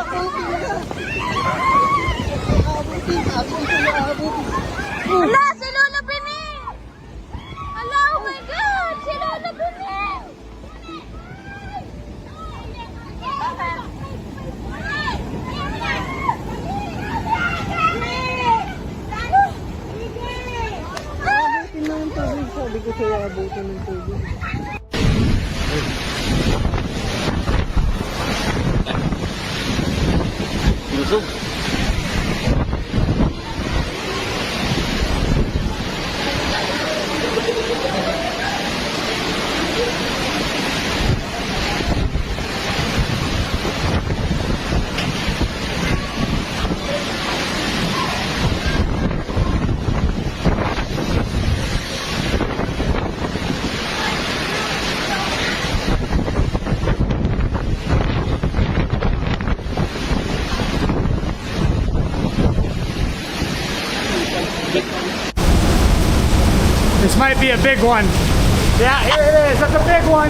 Hala, si Lola Bening! Hala, oh my God! Si Lola Bening! Abutin na yung tubig. Sabi ko sa'yo, abutin ng tubig. Lusog. This might be a big one. Yeah, here it is. That's a big one.